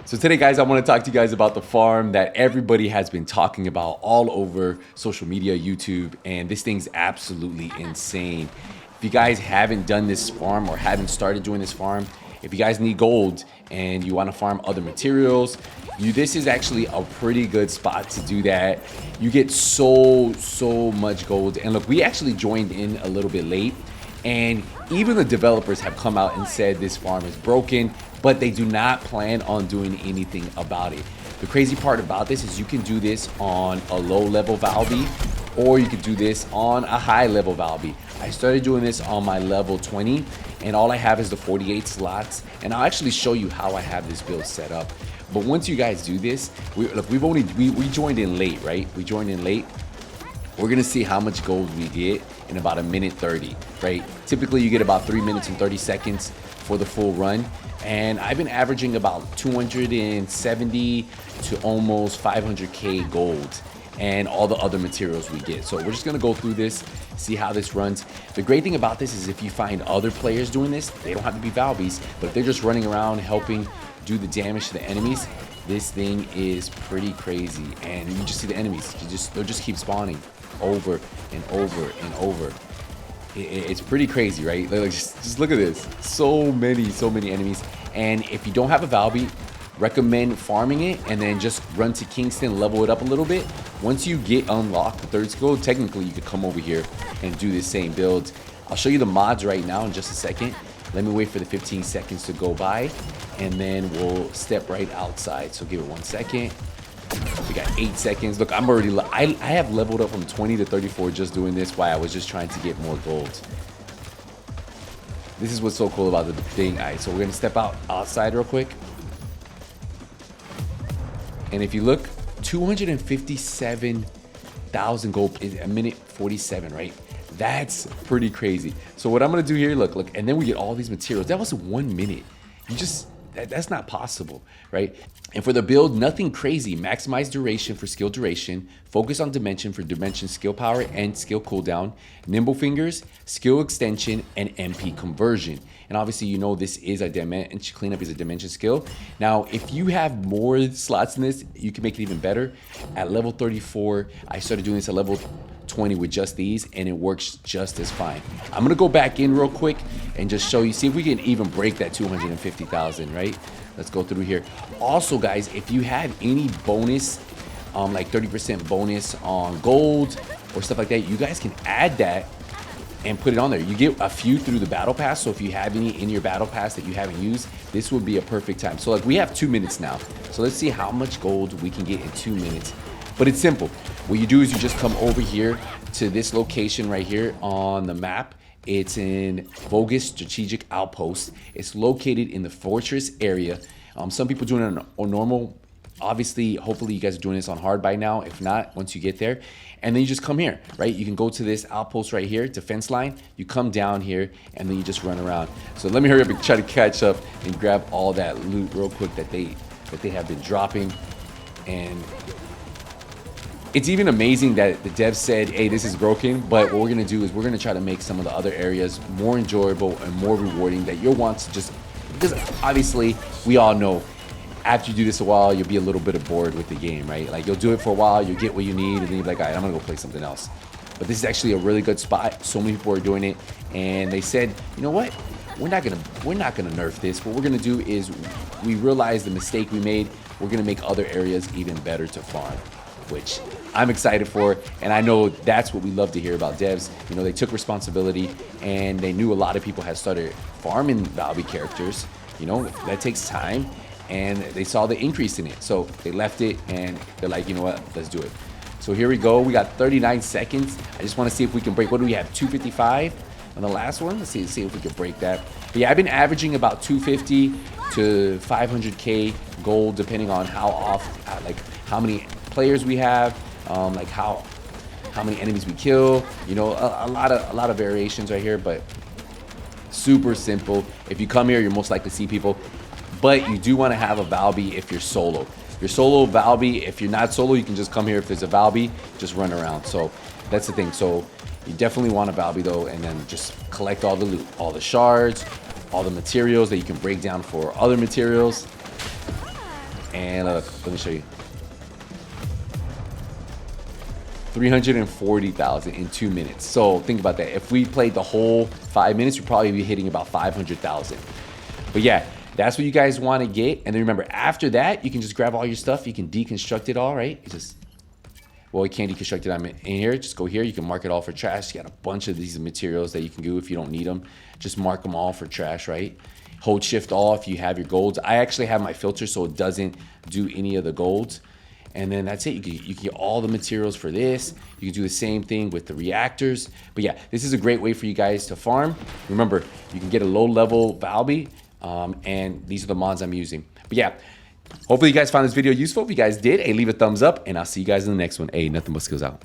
So today, guys, I want to talk to you guys about the farm that everybody has been talking about all over social media, YouTube, and this thing's absolutely insane. If you guys haven't done this farm or haven't started doing this farm, if you guys need gold and you want to farm other materials, this is actually a pretty good spot to do that. You get so much gold. And look, we actually joined in a little bit late, and even the developers have come out and said this farm is broken, but they do not plan on doing anything about it. The crazy part about this is you can do this on a low level Valby, or you could do this on a high level Valby. I started doing this on my level 20, and all I have is the 48 slots, and I'll actually show you how I have this build set up. But once you guys do this, we joined in late, right? We joined in late. We're gonna see how much gold we get in about 1:30, right? Typically you get about 3 minutes and 30 seconds for the full run. And I've been averaging about 270 to almost 500K gold and all the other materials we get. So we're just gonna go through this, see how this runs. The great thing about this is if you find other players doing this, they don't have to be Valbys, but if they're just running around helping do the damage to the enemies, this thing is pretty crazy. And you just see the enemies, they'll just keep spawning over and over and over. It's pretty crazy, right? Like, just look at this. So many enemies. And if you don't have a Valby, recommend farming it and then just run to Kingston, level it up a little bit. Once you get unlocked the third skill, technically you could come over here and do the same build. I'll show you the mods right now in just a second. Let me wait for the 15 seconds to go by, and then we'll step right outside. So give it 1 second. We got 8 seconds. Look, I'm already, I have leveled up from 20 to 34 just doing this while I was just trying to get more gold. This is what's so cool about the thing. All right, so we're gonna step outside real quick. And if you look, 257,000 gold in 1:47, right? That's pretty crazy. So what I'm gonna do here, look, and then we get all these materials. That was 1 minute. That's not possible, right? And for the build, nothing crazy. Maximize duration for skill duration. Focus on dimension for dimension skill power and skill cooldown. Nimble fingers, skill extension, and MP conversion. And obviously, you know this is a dimension cleanup is a dimension skill. Now, if you have more slots in this, you can make it even better. At level 34, I started doing this at level 20 with just these, and it works just as fine. I'm gonna go back in real quick and just show you, see if we can even break that 250,000, right? Let's go through here. Also, guys, if you have any bonus, like 30% bonus on gold or stuff like that, you guys can add that and put it on there. You get a few through the battle pass, so if you have any in your battle pass that you haven't used, this would be a perfect time. So like we have 2 minutes now. So let's see how much gold we can get in 2 minutes. But it's simple. What you do is you just come over here to this location right here on the map. It's in Vogus Strategic Outpost. It's located in the fortress area. Some people doing it on normal. Obviously, hopefully you guys are doing this on hard by now. If not, once you get there, and then you just come here, right? You can go to this outpost right here, defense line. You come down here, and then you just run around. So let me hurry up and try to catch up and grab all that loot real quick that they have been dropping. And it's even amazing that the devs said, hey, this is broken, but what we're gonna do is we're gonna try to make some of the other areas more enjoyable and more rewarding that you'll want to just, because obviously we all know after you do this a while, you'll be a little bit bored with the game, right? Like you'll do it for a while, you'll get what you need, and then you're like, all right, I'm gonna go play something else. But this is actually a really good spot. So many people are doing it, and they said, you know what? We're not gonna nerf this. What we're gonna do is we realize the mistake we made. We're gonna make other areas even better to farm, which I'm excited for, and I know that's what we love to hear about devs. You know, they took responsibility, and they knew a lot of people had started farming Valby characters. You know, that takes time, and they saw the increase in it. So they left it, and they're like, you know what, let's do it. So here we go. We got 39 seconds. I just want to see if we can break, what do we have, 255 on the last one? Let's see if we can break that. But yeah, I've been averaging about 250 to 500K gold, depending on how often, like how many players we have, like how many enemies we kill. You know, a lot of variations right here, but super simple. If you come here, you're most likely to see people, but you do want to have a Valby if you're solo. If you're solo, Valby. If you're not solo, you can just come here. If there's a Valby, just run around. So that's the thing. So you definitely want a Valby though, and then just collect all the loot, all the shards, all the materials that you can break down for other materials. And look, let me show you. 340,000 in 2 minutes. So think about that. If we played the whole 5 minutes, we'd probably be hitting about 500,000. But yeah, that's what you guys want to get. And then remember, after that, you can just grab all your stuff. You can deconstruct it all, right? It's just, well, you can't deconstruct it. I'm in here. Just go here. You can mark it all for trash. You got a bunch of these materials that you can do if you don't need them. Just mark them all for trash, right? Hold shift all if you have your golds. I actually have my filter so it doesn't do any of the golds. And then that's it. You can get all the materials for this. You can do the same thing with the reactors. But yeah, this is a great way for you guys to farm. Remember, you can get a low-level Valby, and these are the mods I'm using. But yeah, hopefully you guys found this video useful. If you guys did, hey, leave a thumbs up, and I'll see you guys in the next one. Hey, Nothing But Skills out.